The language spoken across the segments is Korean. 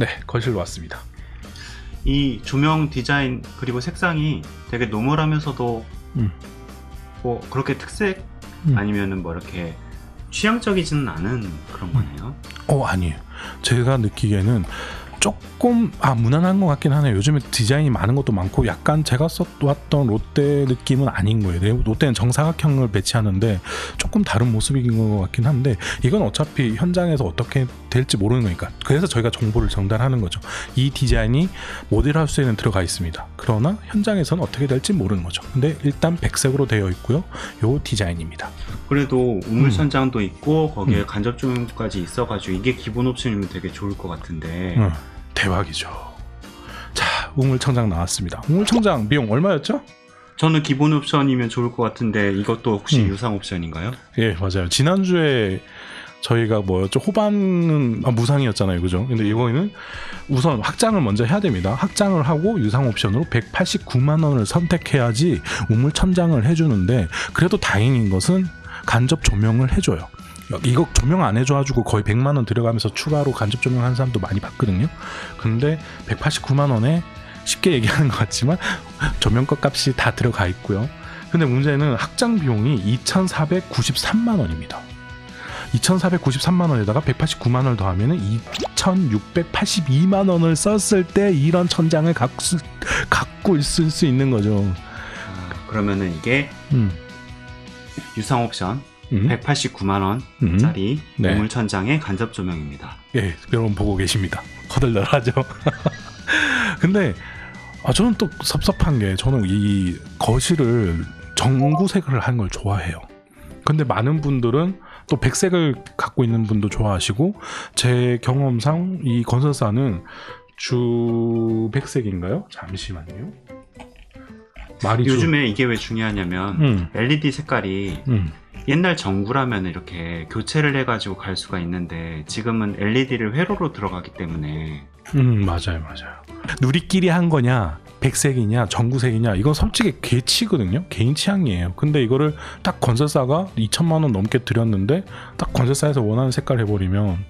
네, 거실로 왔습니다. 이 조명 디자인 그리고 색상이 되게 노멀하면서도 뭐 그렇게 특색 아니면은 뭐 이렇게 취향적이지는 않은 그런 거네요. 아니에요. 제가 느끼기에는 조금 무난한 것 같긴 하네요. 요즘에 디자인이 많은 것도 많고 약간 제가 써왔던 롯데 느낌은 아닌 거예요. 롯데는 정사각형을 배치하는데 조금 다른 모습인 것 같긴 한데 이건 어차피 현장에서 어떻게 될지 모르는 거니까 그래서 저희가 정보를 전달하는 거죠. 이 디자인이 모델하우스에는 들어가 있습니다. 그러나 현장에서는 어떻게 될지 모르는 거죠. 근데 일단 백색으로 되어 있고요. 요 디자인입니다. 그래도 우물천장도 있고 거기에 간접 조명까지 있어가지고 이게 기본 옵션이면 되게 좋을 것 같은데 대박이죠. 자, 우물청장 나왔습니다. 우물청장 비용 얼마였죠? 저는 기본 옵션이면 좋을 것 같은데 이것도 혹시 유상 옵션인가요? 예, 맞아요. 지난주에 저희가 뭐였죠? 호반은 무상이었잖아요. 그죠? 근데 이거는 우선 확장을 먼저 해야 됩니다. 확장을 하고 유상 옵션으로 189만 원을 선택해야지 우물천장을 해주는데 그래도 다행인 것은 간접 조명을 해줘요. 이거 조명 안 해줘가지고 거의 100만 원 들어가면서 추가로 간접 조명하는 사람도 많이 봤거든요. 근데 189만 원에 쉽게 얘기하는 것 같지만 조명값 값이 다 들어가 있고요. 근데 문제는 확장 비용이 2,493만 원입니다. 2,493만 원에다가 189만 원을 더하면 2,682만 원을 썼을 때 이런 천장을 갖고 있을 수 있는 거죠. 그러면은 이게 유상 옵션 189만 원짜리 네. 우물천장의 간접 조명입니다. 예, 여러분 보고 계십니다. 허들덜하죠. 근데 저는 또 섭섭한 게 저는 이 거실을 전구색을 한 걸 좋아해요. 근데 많은 분들은 또 백색을 갖고 있는 분도 좋아하시고 제 경험상 이 건설사는 주 백색인가요? 잠시만요. 요즘에 이게 왜 중요하냐면 LED 색깔이 옛날 전구라면 이렇게 교체를 해가지고 갈 수가 있는데 지금은 LED를 회로로 들어가기 때문에 맞아요. 누리끼리 한 거냐 백색이냐 전구색이냐 이건 솔직히 개치거든요. 개인 취향이에요. 근데 이거를 딱 건설사가 2천만 원 넘게 들였는데 딱 건설사에서 원하는 색깔 해버리면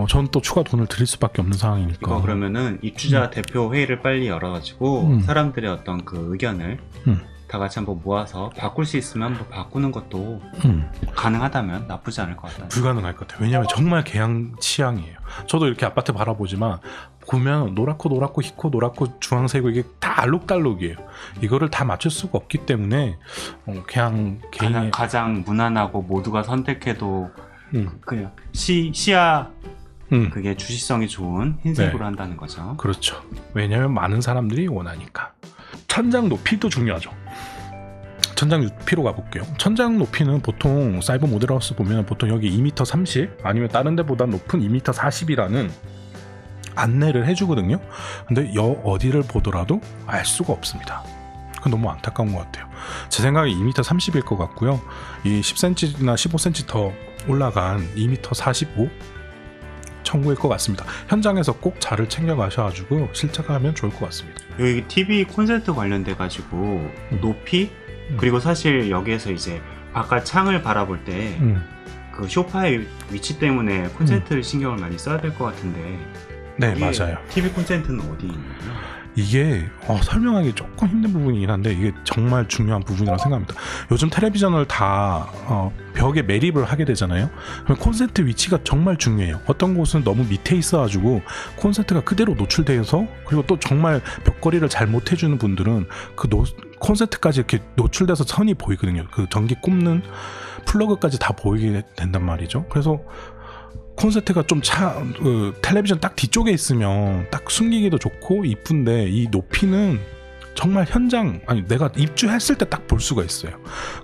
전 또 추가 돈을 드릴 수밖에 없는 상황이니까. 이거 그러면은 입주자 대표 회의를 빨리 열어가지고 사람들의 어떤 그 의견을 다 같이 한번 모아서 바꿀 수 있으면 한번 바꾸는 것도 가능하다면 나쁘지 않을 것 같아요. 불가능할 것 같아요. 왜냐하면 정말 개인 취향이에요. 저도 이렇게 아파트 바라보지만 보면 노랗고 희코 노랗고 주황색이고 이게 다 알록달록이에요. 이거를 다 맞출 수가 없기 때문에 그냥 개인의 가장 무난하고 모두가 선택해도 그냥 시야 그게 주시성이 좋은 흰색으로 한다는 거죠. 그렇죠. 왜냐하면 많은 사람들이 원하니까. 천장 높이도 중요하죠. 천장 높이로 가볼게요. 천장 높이는 보통 사이버 모델하우스 보면 보통 여기 2m 30 아니면 다른 데보다 높은 2m 40이라는 안내를 해주거든요. 근데 어디를 보더라도 알 수가 없습니다. 그건 너무 안타까운 것 같아요. 제 생각에 2m 30일 것 같고요. 이 10cm나 15cm 더 올라간 2m 45 청구일 것 같습니다. 현장에서 꼭 자를 챙겨 가셔가지고 실착하면 좋을 것 같습니다. 여기 TV 콘센트 관련돼 가지고 높이 그리고 사실 여기에서 이제 바깥 창을 바라볼 때 그 소파의 위치 때문에 콘센트를 신경을 많이 써야 될 것 같은데. 네, 맞아요. TV 콘센트는 어디 있나요? 이게 설명하기 조금 힘든 부분이긴 한데 이게 정말 중요한 부분이라고 생각합니다. 요즘 텔레비전을 다 벽에 매립을 하게 되잖아요. 그럼 콘센트 위치가 정말 중요해요. 어떤 곳은 너무 밑에 있어가지고 콘센트가 그대로 노출돼서 그리고 또 정말 벽걸이를 잘 못해주는 분들은 그 콘센트까지 이렇게 노출돼서 선이 보이거든요. 그 전기 꼽는 플러그까지 다 보이게 된단 말이죠. 그래서 콘센트가 좀 텔레비전 딱 뒤쪽에 있으면 딱 숨기기도 좋고 이쁜데 이 높이는 정말 내가 입주했을 때 딱 볼 수가 있어요.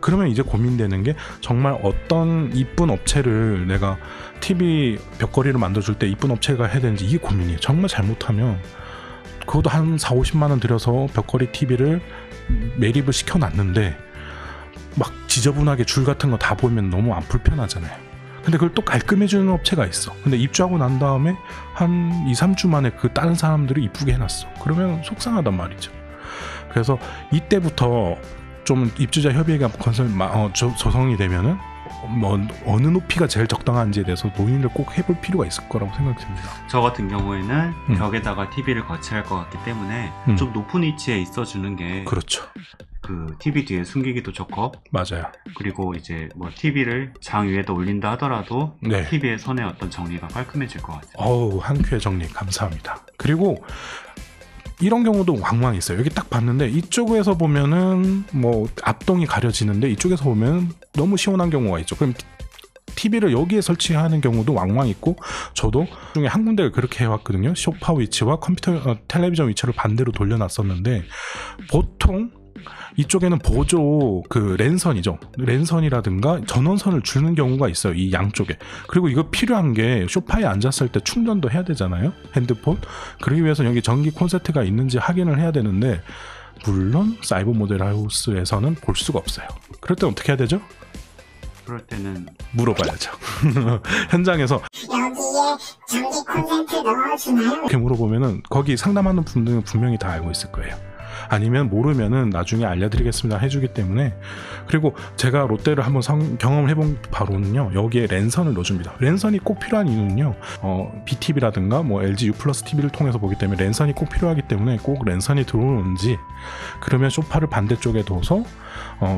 그러면 이제 고민되는 게 정말 어떤 이쁜 업체를 내가 TV 벽걸이를 만들어줄 때 이쁜 업체가 해야 되는지 이게 고민이에요. 정말 잘못하면 그것도 한 4-50만 원 들여서 벽걸이 TV를 매립을 시켜놨는데 막 지저분하게 줄 같은 거 다 보이면 너무 안 불편하잖아요. 근데 그걸 또 깔끔해주는 업체가 있어. 근데 입주하고 난 다음에 한 2-3주 만에 그 다른 사람들이 이쁘게 해놨어. 그러면 속상하단 말이죠. 그래서 이때부터 좀 입주자 협의회가 조성이 되면은 뭐 어느 높이가 제일 적당한지에 대해서 논의를 꼭 해볼 필요가 있을 거라고 생각됩니다. 저 같은 경우에는 벽에다가 TV를 거치할 것 같기 때문에 좀 높은 위치에 있어주는 게 그렇죠. 그 TV 뒤에 숨기기도 좋고 맞아요. 그리고 이제 뭐 TV를 장 위에다 올린다 하더라도 네. TV의 선의 어떤 정리가 깔끔해질 것 같아요. 어우, 한 큐의 정리 감사합니다. 그리고 이런 경우도 왕왕 있어요. 여기 딱 봤는데 이쪽에서 보면은 뭐 앞동이 가려지는데 이쪽에서 보면 너무 시원한 경우가 있죠. 그럼 TV를 여기에 설치하는 경우도 왕왕 있고, 저도 중에 한 군데를 그렇게 해왔거든요. 소파 위치와 컴퓨터 텔레비전 위치를 반대로 돌려놨었는데, 보통 이쪽에는 보조 그 랜선이죠. 랜선이라든가 전원선을 주는 경우가 있어요. 이 양쪽에. 그리고 이거 필요한 게 소파에 앉았을 때 충전도 해야 되잖아요. 핸드폰. 그러기 위해서 여기 전기 콘센트가 있는지 확인을 해야 되는데, 물론 사이버 모델 하우스에서는 볼 수가 없어요. 그럴 때 어떻게 해야 되죠? 그럴 때는 물어봐야죠. 현장에서 여기에 전기 콘센트 넣어주나요? 이렇게 물어보면은 거기 상담하는 분들은 분명히 다 알고 있을 거예요. 아니면 모르면은 나중에 알려드리겠습니다 해주기 때문에. 그리고 제가 롯데를 한번 경험을 해본 바로는요, 여기에 랜선을 넣어줍니다. 랜선이 꼭 필요한 이유는요, BTV라든가 뭐 LG U 플러스 TV를 통해서 보기 때문에 랜선이 꼭 필요하기 때문에 꼭 랜선이 들어오는지, 그러면 소파를 반대쪽에 둬서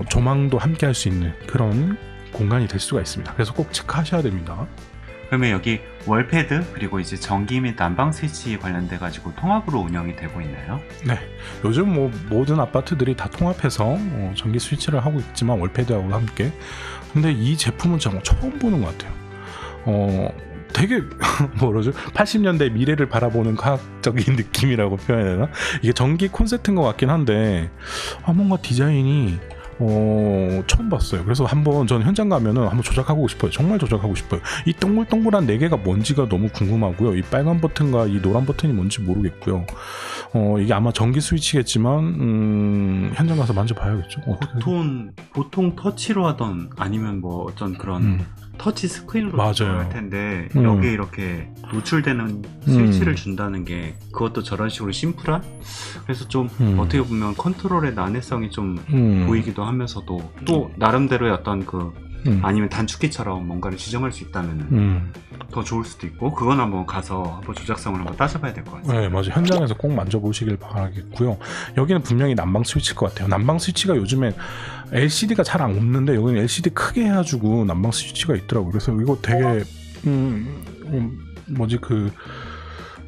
조망도 함께 할 수 있는 그런 공간이 될 수가 있습니다. 그래서 꼭 체크하셔야 됩니다. 그러면 여기 월패드 그리고 이제 전기 및 난방 스위치 관련돼 가지고 통합으로 운영이 되고 있나요? 네, 요즘 뭐 모든 아파트들이 다 통합해서 전기 스위치를 하고 있지만 월패드하고 함께. 근데 이 제품은 정말 처음 보는 것 같아요. 되게 뭐라죠? 80년대 미래를 바라보는 과학적인 느낌이라고 표현해야 되나? 이게 전기 콘센트인 것 같긴 한데 뭔가 디자인이 처음 봤어요. 그래서 한번 전 현장 가면은 한번 조작하고 싶어요. 정말 조작하고 싶어요. 이 동글동글한 4개가 뭔지가 너무 궁금하고요. 이 빨간 버튼과 이 노란 버튼이 뭔지 모르겠고요. 이게 아마 전기 스위치겠지만 현장 가서 만져봐야겠죠. 보통 터치로 하던 아니면 뭐 어떤 그런 터치 스크린으로 맞아요. 할 텐데 여기에 이렇게 노출되는 스위치를 준다는 게 그것도 저런 식으로 심플한? 그래서 좀 어떻게 보면 컨트롤의 난해성이 좀 보이기도 하면서도 또 나름대로의 어떤 그 아니면 단축키처럼 뭔가를 지정할 수 있다면 더 좋을 수도 있고, 그건 한번 가서 한번 조작성을 한번 따져봐야 될 것 같아요. 네, 맞아요. 현장에서 꼭 만져보시길 바라겠고요. 여기는 분명히 난방 스위치일 것 같아요. 난방 스위치가 요즘에 LCD가 잘 안 없는데 여기는 LCD 크게 해가지고 난방 스위치가 있더라고요. 그래서 이거 되게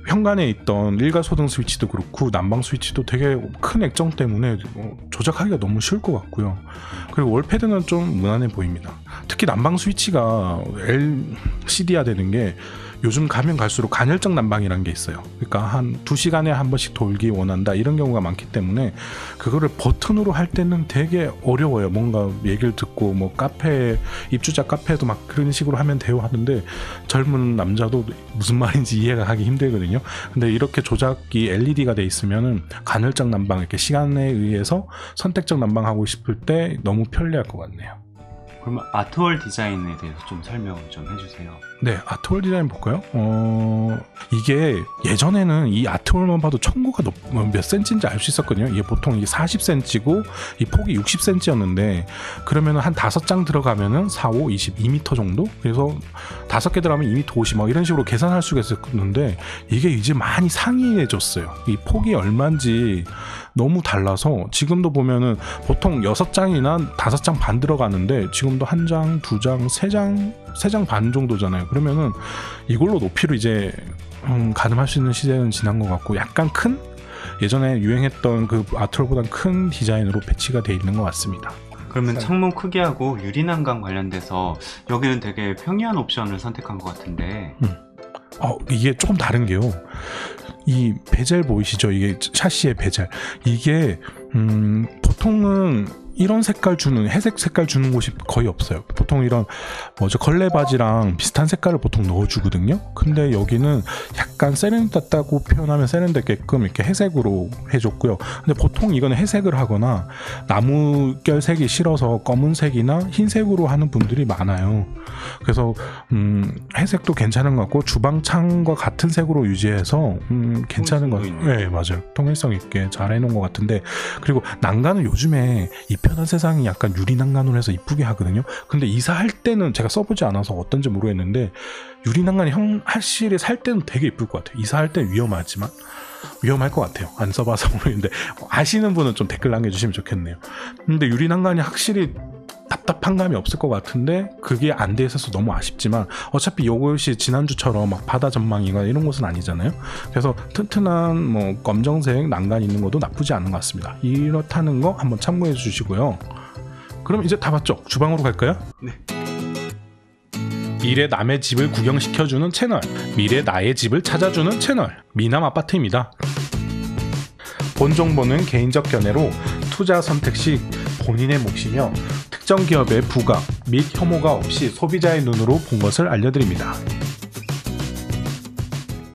현관에 있던 일가소등 스위치도 그렇고 난방 스위치도 되게 큰 액정 때문에 조작하기가 너무 쉬울 것 같고요. 그리고 월패드는 좀 무난해 보입니다. 특히 난방 스위치가 LCD화 되는 게 요즘 가면 갈수록 간헐적 난방이라는 게 있어요. 그러니까 한 2시간에 한 번씩 돌기 원한다 이런 경우가 많기 때문에 그거를 버튼으로 할 때는 되게 어려워요. 뭔가 얘기를 듣고 뭐 입주자 카페도 막 그런 식으로 하면 돼요 하는데 젊은 남자도 무슨 말인지 이해가 하기 힘들거든요. 근데 이렇게 조작이 LED가 돼 있으면은 간헐적 난방, 이렇게 시간에 의해서 선택적 난방하고 싶을 때 너무 편리할 것 같네요. 그러면 아트월 디자인에 대해서 좀 설명 좀 해주세요. 네, 아트월 디자인 볼까요? 이게 예전에는 이 아트월만 봐도 청구가 몇 센치인지 알 수 있었거든요. 이게 보통 이게 40cm고 이 폭이 60cm였는데 그러면은 한 5장 들어가면은 4, 5, 20, 2m 정도? 그래서 5개 들어가면 2m 50 막 이런 식으로 계산할 수가 있었는데 이게 이제 많이 상이해졌어요. 이 폭이 얼마인지 너무 달라서 지금도 보면은 보통 6장이나 5장 반 들어가는데 지금도 1장, 2장, 3장 반 정도잖아요. 그러면은 이걸로 높이로 이제 가늠할 수 있는 시대는 지난 것 같고, 약간 큰 예전에 유행했던 그 아트월보다 큰 디자인으로 배치가 돼 있는 것 같습니다. 그러면 창문 크기하고 유리난간 관련돼서 여기는 되게 평이한 옵션을 선택한 것 같은데 이게 조금 다른 게요. 이 베젤 보이시죠? 이게 샤시의 베젤. 이게 보통은 이런 색깔 주는, 회색 색깔 주는 곳이 거의 없어요. 보통 이런 걸레 바지랑 비슷한 색깔을 보통 넣어주거든요. 근데 여기는 약간 세련됐다고 표현하면 세련되게끔 이렇게 회색으로 해줬고요. 근데 보통 이거는 회색을 하거나 나무결색이 싫어서 검은색이나 흰색으로 하는 분들이 많아요. 그래서 회색도 괜찮은 것 같고 주방창과 같은 색으로 유지해서 괜찮은 것 같아요. 네, 맞아요. 통일성 있게 잘 해놓은 것 같은데, 그리고 난간은 요즘에 이 편한 세상이 약간 유리 난간으로 해서 이쁘게 하거든요. 근데 이사할 때는 제가 써보지 않아서 어떤지 모르겠는데 유리 난간이 확실히 살 때는 되게 이쁠 것 같아요. 이사할 때 위험하지만 위험할 것 같아요. 안 써봐서 모르겠는데 아시는 분은 좀 댓글 남겨주시면 좋겠네요. 근데 유리 난간이 확실히 답답한 감이 없을 것 같은데 그게 안 돼 있어서 너무 아쉽지만 어차피 이것이 지난주처럼 막 바다 전망이나 이런 곳은 아니잖아요. 그래서 튼튼한 뭐 검정색 난간 있는 것도 나쁘지 않은 것 같습니다. 이렇다는 거 한번 참고해 주시고요. 그럼 이제 다 봤죠? 주방으로 갈까요? 네. 미래 남의 집을 구경시켜주는 채널, 미래 나의 집을 찾아주는 채널, 미남 아파트입니다. 본 정보는 개인적 견해로 투자 선택 시 본인의 몫이며 특정 기업의 부각 및 혐오가 없이 소비자의 눈으로 본 것을 알려드립니다.